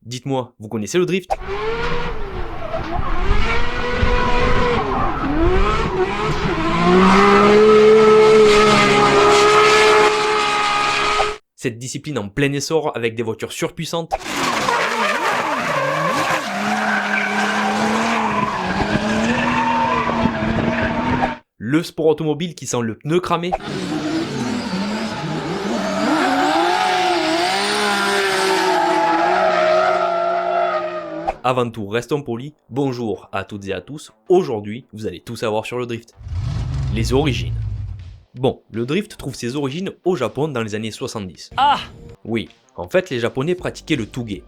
Dites-moi, vous connaissez le drift? Cette discipline en plein essor avec des voitures surpuissantes. Le sport automobile qui sent le pneu cramé. Avant tout, restons polis. Bonjour à toutes et à tous. Aujourd'hui, vous allez tout savoir sur le drift. Les origines. Bon, le drift trouve ses origines au Japon dans les années 70. Ah! Oui, en fait, les Japonais pratiquaient le touge.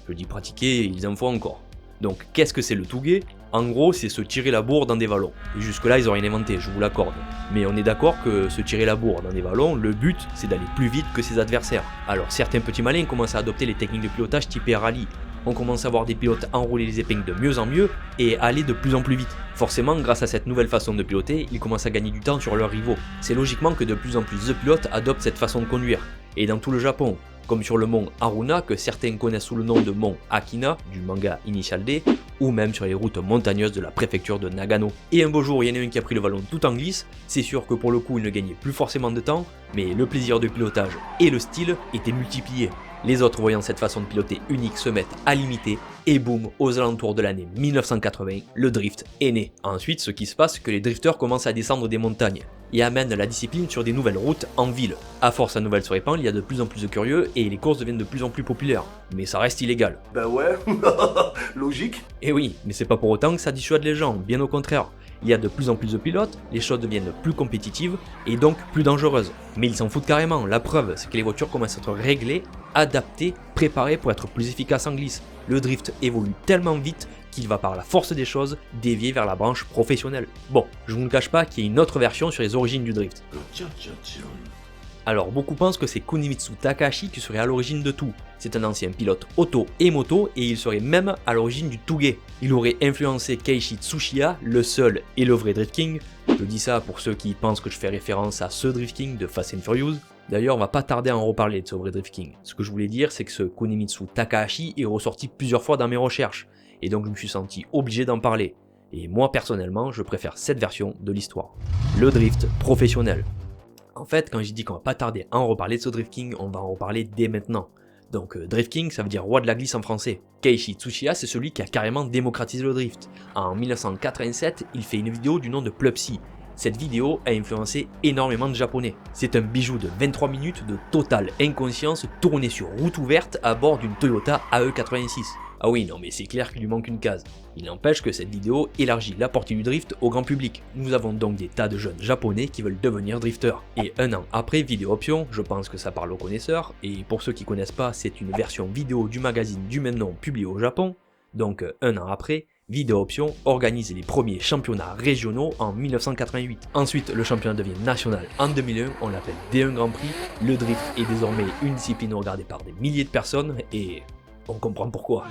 Je dis pratiquer, ils en font encore. Donc, qu'est-ce que c'est le touge? En gros, c'est se tirer la bourre dans des vallons. Et jusque-là, ils ont rien inventé, je vous l'accorde. Mais on est d'accord que se tirer la bourre dans des vallons, le but, c'est d'aller plus vite que ses adversaires. Alors, certains petits malins commencent à adopter les techniques de pilotage typées rallye. On commence à voir des pilotes enrouler les épingles de mieux en mieux et aller de plus en plus vite. Forcément, grâce à cette nouvelle façon de piloter, ils commencent à gagner du temps sur leurs rivaux. C'est logiquement que de plus en plus de pilotes adoptent cette façon de conduire. Et dans tout le Japon, comme sur le mont Haruna, que certains connaissent sous le nom de mont Akina, du manga Initial D, ou même sur les routes montagneuses de la préfecture de Nagano. Et un beau jour, il y en a un qui a pris le vallon tout en glisse, c'est sûr que pour le coup, il ne gagnait plus forcément de temps, mais le plaisir de pilotage et le style étaient multipliés. Les autres voyant cette façon de piloter unique se mettent à l'imiter, et boum, aux alentours de l'année 1980, le drift est né. Ensuite, ce qui se passe, c'est que les drifters commencent à descendre des montagnes, et amènent la discipline sur des nouvelles routes en ville. À force, la nouvelle se répand, il y a de plus en plus de curieux, et les courses deviennent de plus en plus populaires. Mais ça reste illégal. Bah ouais, logique. Et oui, mais c'est pas pour autant que ça dissuade les gens, bien au contraire. Il y a de plus en plus de pilotes, les choses deviennent plus compétitives et donc plus dangereuses. Mais ils s'en foutent carrément, la preuve c'est que les voitures commencent à être réglées, adaptées, préparées pour être plus efficaces en glisse. Le drift évolue tellement vite qu'il va par la force des choses dévier vers la branche professionnelle. Bon, je vous ne cache pas qu'il y a une autre version sur les origines du drift. Alors beaucoup pensent que c'est Kunimitsu Takahashi qui serait à l'origine de tout. C'est un ancien pilote auto et moto et il serait même à l'origine du touge. Il aurait influencé Keiichi Tsuchiya, le seul et le vrai Drift King. Je dis ça pour ceux qui pensent que je fais référence à ce Drift King de Fast and Furious. D'ailleurs, on va pas tarder à en reparler de ce vrai Drift King. Ce que je voulais dire, c'est que ce Kunimitsu Takahashi est ressorti plusieurs fois dans mes recherches. Et donc je me suis senti obligé d'en parler. Et moi personnellement, je préfère cette version de l'histoire. Le drift professionnel. En fait, quand j'ai dit qu'on va pas tarder à en reparler de ce Drift King, on va en reparler dès maintenant. Donc Drift King, ça veut dire roi de la glisse en français. Keiichi Tsuchiya, c'est celui qui a carrément démocratisé le drift. En 1987, il fait une vidéo du nom de Plupsi. Cette vidéo a influencé énormément de japonais. C'est un bijou de 23 minutes de totale inconscience tourné sur route ouverte à bord d'une Toyota AE86. Ah oui, non mais c'est clair qu'il lui manque une case. Il n'empêche que cette vidéo élargit la portée du drift au grand public. Nous avons donc des tas de jeunes japonais qui veulent devenir drifters. Et un an après Vidéo Option, je pense que ça parle aux connaisseurs, et pour ceux qui connaissent pas, c'est une version vidéo du magazine du même nom publié au Japon. Donc un an après, Vidéo Option organise les premiers championnats régionaux en 1988. Ensuite, le championnat devient national en 2001, on l'appelle D1 Grand Prix. Le drift est désormais une discipline regardée par des milliers de personnes, et on comprend pourquoi.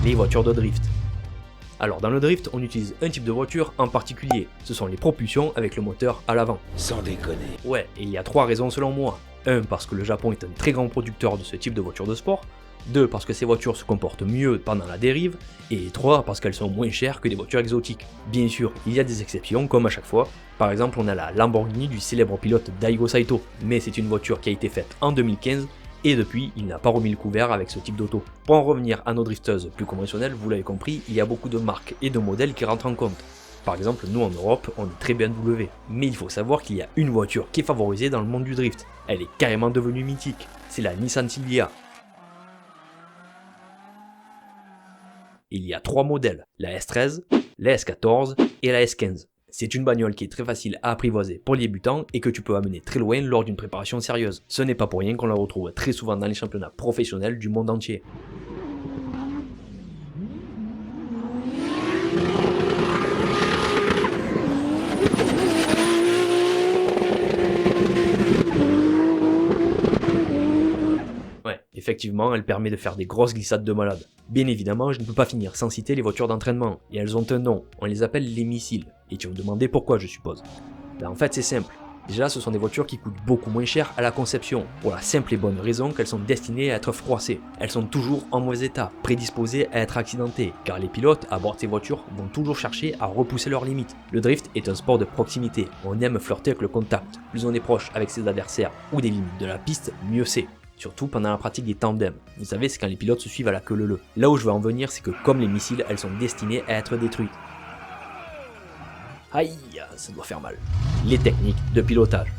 Les voitures de drift. Alors dans le drift, on utilise un type de voiture en particulier, ce sont les propulsions avec le moteur à l'avant. Sans déconner. Ouais, et il y a 3 raisons selon moi. 1, parce que le Japon est un très grand producteur de ce type de voiture de sport. 2, parce que ces voitures se comportent mieux pendant la dérive. Et 3, parce qu'elles sont moins chères que des voitures exotiques. Bien sûr, il y a des exceptions, comme à chaque fois. Par exemple, on a la Lamborghini du célèbre pilote Daigo Saito. Mais c'est une voiture qui a été faite en 2015, et depuis, il n'a pas remis le couvert avec ce type d'auto. Pour en revenir à nos drifteuses plus conventionnelles, vous l'avez compris, il y a beaucoup de marques et de modèles qui rentrent en compte. Par exemple, nous en Europe, on est très BMW. Mais il faut savoir qu'il y a une voiture qui est favorisée dans le monde du drift. Elle est carrément devenue mythique. C'est la Nissan Silvia. Il y a 3 modèles, la S13, la S14 et la S15. C'est une bagnole qui est très facile à apprivoiser pour les débutants et que tu peux amener très loin lors d'une préparation sérieuse. Ce n'est pas pour rien qu'on la retrouve très souvent dans les championnats professionnels du monde entier. Effectivement, elle permet de faire des grosses glissades de malade. Bien évidemment, je ne peux pas finir sans citer les voitures d'entraînement, et elles ont un nom, on les appelle les missiles. Et tu vas me demander pourquoi, je suppose. Ben en fait c'est simple, Déjà, ce sont des voitures qui coûtent beaucoup moins cher à la conception, pour la simple et bonne raison qu'elles sont destinées à être froissées. Elles sont toujours en mauvais état, prédisposées à être accidentées, car les pilotes à bord de ces voitures vont toujours chercher à repousser leurs limites. Le drift est un sport de proximité, on aime flirter avec le contact. Plus on est proche avec ses adversaires ou des limites de la piste, mieux c'est. Surtout pendant la pratique des tandems. Vous savez, c'est quand les pilotes se suivent à la queue leu-leu. Là où je veux en venir, c'est que comme les missiles, elles sont destinées à être détruites. Aïe, ça doit faire mal. Les techniques de pilotage.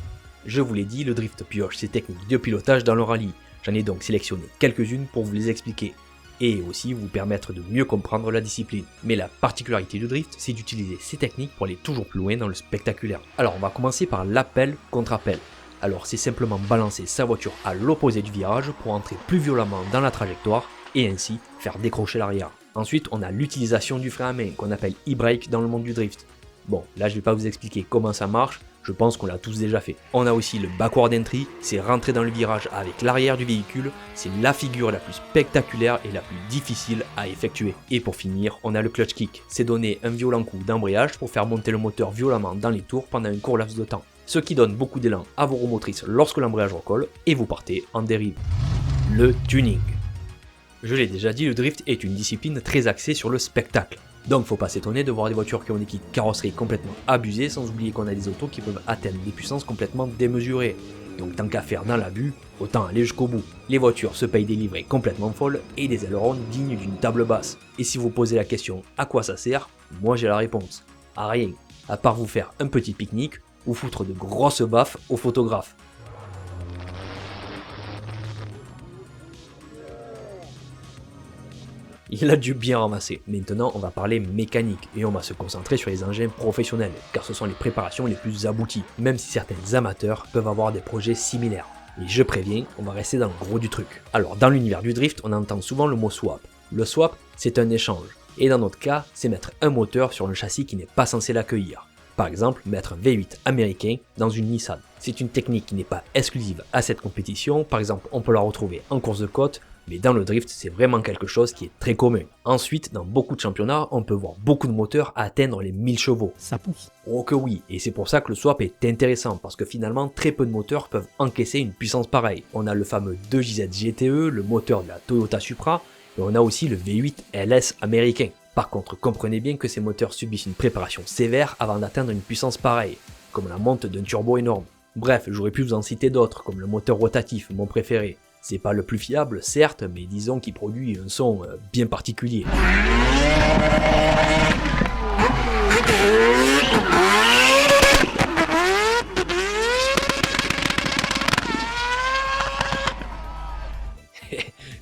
Je vous l'ai dit, le drift pioche ses techniques de pilotage dans le rallye. J'en ai donc sélectionné quelques-unes pour vous les expliquer. Et aussi vous permettre de mieux comprendre la discipline. Mais la particularité du drift, c'est d'utiliser ces techniques pour aller toujours plus loin dans le spectaculaire. Alors on va commencer par l'appel contre appel. Alors c'est simplement balancer sa voiture à l'opposé du virage pour entrer plus violemment dans la trajectoire et ainsi faire décrocher l'arrière. Ensuite on a l'utilisation du frein à main qu'on appelle e-brake dans le monde du drift. Bon, là je vais pas vous expliquer comment ça marche, je pense qu'on l'a tous déjà fait. On a aussi le backward entry, c'est rentrer dans le virage avec l'arrière du véhicule, c'est la figure la plus spectaculaire et la plus difficile à effectuer. Et pour finir, on a le clutch kick, c'est donner un violent coup d'embrayage pour faire monter le moteur violemment dans les tours pendant un court laps de temps. Ce qui donne beaucoup d'élan à vos roues motrices lorsque l'embrayage recolle et vous partez en dérive. Le tuning. Je l'ai déjà dit, le drift est une discipline très axée sur le spectacle. Donc faut pas s'étonner de voir des voitures qui ont des kits carrosserie complètement abusés, sans oublier qu'on a des autos qui peuvent atteindre des puissances complètement démesurées. Donc tant qu'à faire dans l'abus, autant aller jusqu'au bout. Les voitures se payent des livrets complètement folles et des ailerons dignes d'une table basse. Et si vous posez la question à quoi ça sert, moi j'ai la réponse. À rien, à part vous faire un petit pique-nique ou foutre de grosses baffes aux photographes. Il a dû bien ramasser. Maintenant, on va parler mécanique et on va se concentrer sur les engins professionnels, car ce sont les préparations les plus abouties, même si certains amateurs peuvent avoir des projets similaires. Et je préviens, on va rester dans le gros du truc. Alors, dans l'univers du drift, on entend souvent le mot swap. Le swap, c'est un échange. Et dans notre cas, c'est mettre un moteur sur un châssis qui n'est pas censé l'accueillir. Par exemple, mettre un V8 américain dans une Nissan. C'est une technique qui n'est pas exclusive à cette compétition, par exemple on peut la retrouver en course de côte, mais dans le drift c'est vraiment quelque chose qui est très commun. Ensuite, dans beaucoup de championnats, on peut voir beaucoup de moteurs atteindre les 1000 chevaux. Ça pousse. Oh que oui, et c'est pour ça que le swap est intéressant, parce que finalement très peu de moteurs peuvent encaisser une puissance pareille. On a le fameux 2JZ GTE, le moteur de la Toyota Supra, et on a aussi le V8 LS américain. Par contre, comprenez bien que ces moteurs subissent une préparation sévère avant d'atteindre une puissance pareille, comme la monte d'un turbo énorme. Bref, j'aurais pu vous en citer d'autres, comme le moteur rotatif, mon préféré. C'est pas le plus fiable, certes, mais disons qu'il produit un son bien particulier.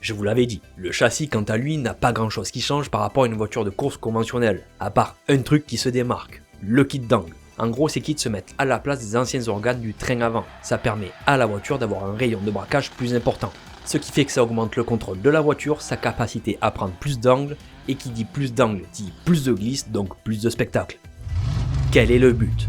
Je vous l'avais dit, le châssis quant à lui n'a pas grand chose qui change par rapport à une voiture de course conventionnelle, à part un truc qui se démarque, le kit d'angle. En gros, ces kits se mettent à la place des anciens organes du train avant, ça permet à la voiture d'avoir un rayon de braquage plus important. Ce qui fait que ça augmente le contrôle de la voiture, sa capacité à prendre plus d'angles, et qui dit plus d'angles dit plus de glisse, donc plus de spectacle. Quel est le but ?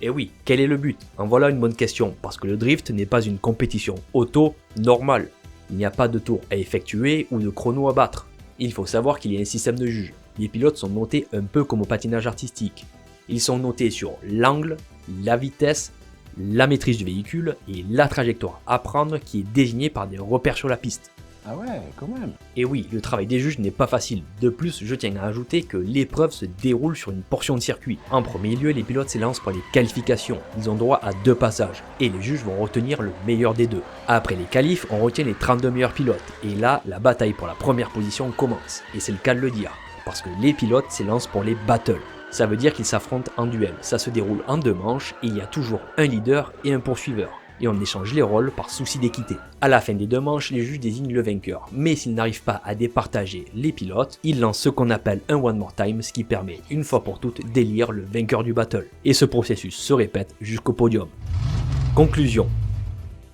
Eh oui, quel est le but ? En voilà une bonne question, parce que le drift n'est pas une compétition auto normale. Il n'y a pas de tour à effectuer ou de chrono à battre. Il faut savoir qu'il y a un système de juges. Les pilotes sont notés un peu comme au patinage artistique. Ils sont notés sur l'angle, la vitesse, la maîtrise du véhicule et la trajectoire à prendre qui est désignée par des repères sur la piste. Ah ouais, quand même. Et oui, le travail des juges n'est pas facile. De plus, je tiens à ajouter que l'épreuve se déroule sur une portion de circuit. En premier lieu, les pilotes s'élancent pour les qualifications. Ils ont droit à 2 passages, et les juges vont retenir le meilleur des deux. Après les qualifs, on retient les 32 meilleurs pilotes, et là, la bataille pour la première position commence. Et c'est le cas de le dire, parce que les pilotes s'élancent pour les battles. Ça veut dire qu'ils s'affrontent en duel. Ça se déroule en 2 manches, et il y a toujours un leader et un poursuiveur. Et on échange les rôles par souci d'équité. À la fin des 2 manches, les juges désignent le vainqueur, mais s'ils n'arrivent pas à départager les pilotes, ils lancent ce qu'on appelle un one more time, ce qui permet une fois pour toutes d'élire le vainqueur du battle. Et ce processus se répète jusqu'au podium. Conclusion.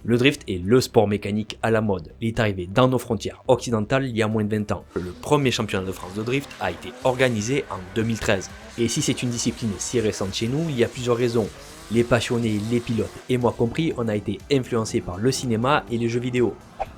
Le drift est le sport mécanique à la mode. Il est arrivé dans nos frontières occidentales il y a moins de 20 ans. Le premier championnat de France de drift a été organisé en 2013. Et si c'est une discipline si récente chez nous, il y a plusieurs raisons. Les passionnés, les pilotes et moi compris, on a été influencés par le cinéma et les jeux vidéo.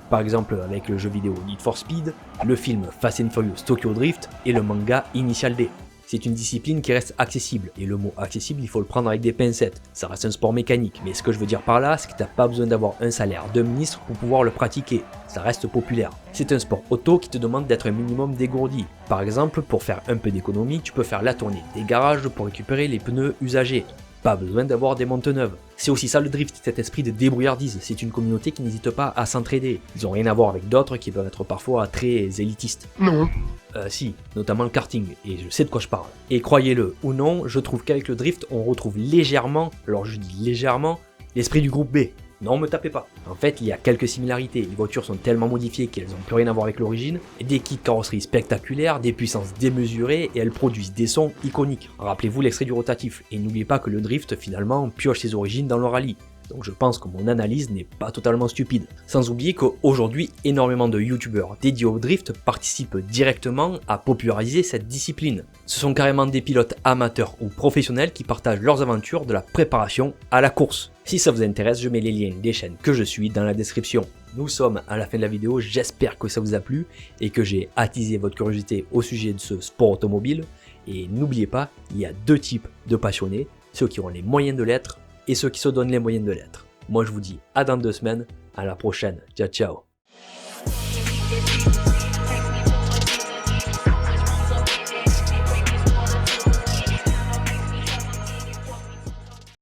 Par exemple avec le jeu vidéo Need for Speed, le film Fast and Furious Tokyo Drift et le manga Initial D. C'est une discipline qui reste accessible, et le mot accessible il faut le prendre avec des pincettes, ça reste un sport mécanique, mais ce que je veux dire par là, c'est que t'as pas besoin d'avoir un salaire de ministre pour pouvoir le pratiquer, ça reste populaire. C'est un sport auto qui te demande d'être un minimum dégourdi. Par exemple, pour faire un peu d'économie, tu peux faire la tournée des garages pour récupérer les pneus usagés. Pas besoin d'avoir des montes neuves. C'est aussi ça le drift, cet esprit de débrouillardise. C'est une communauté qui n'hésite pas à s'entraider. Ils ont rien à voir avec d'autres qui peuvent être parfois très élitistes. Non. Si, notamment le karting, et je sais de quoi je parle. Et croyez-le ou non, je trouve qu'avec le drift, on retrouve légèrement, alors je dis légèrement, l'esprit du groupe B. Non, me tapez pas. En fait, il y a quelques similarités. Les voitures sont tellement modifiées qu'elles n'ont plus rien à voir avec l'origine. Des kits carrosserie spectaculaires, des puissances démesurées et elles produisent des sons iconiques. Rappelez-vous l'extrait du rotatif. Et n'oubliez pas que le drift, finalement, pioche ses origines dans le rallye. Donc je pense que mon analyse n'est pas totalement stupide. Sans oublier qu'aujourd'hui, énormément de youtubeurs dédiés au drift participent directement à populariser cette discipline. Ce sont carrément des pilotes amateurs ou professionnels qui partagent leurs aventures de la préparation à la course. Si ça vous intéresse, je mets les liens des chaînes que je suis dans la description. Nous sommes à la fin de la vidéo, j'espère que ça vous a plu et que j'ai attisé votre curiosité au sujet de ce sport automobile. Et n'oubliez pas, il y a deux types de passionnés, ceux qui ont les moyens de l'être et ceux qui se donnent les moyens de l'être. Moi je vous dis à dans 2 semaines, à la prochaine, ciao ciao.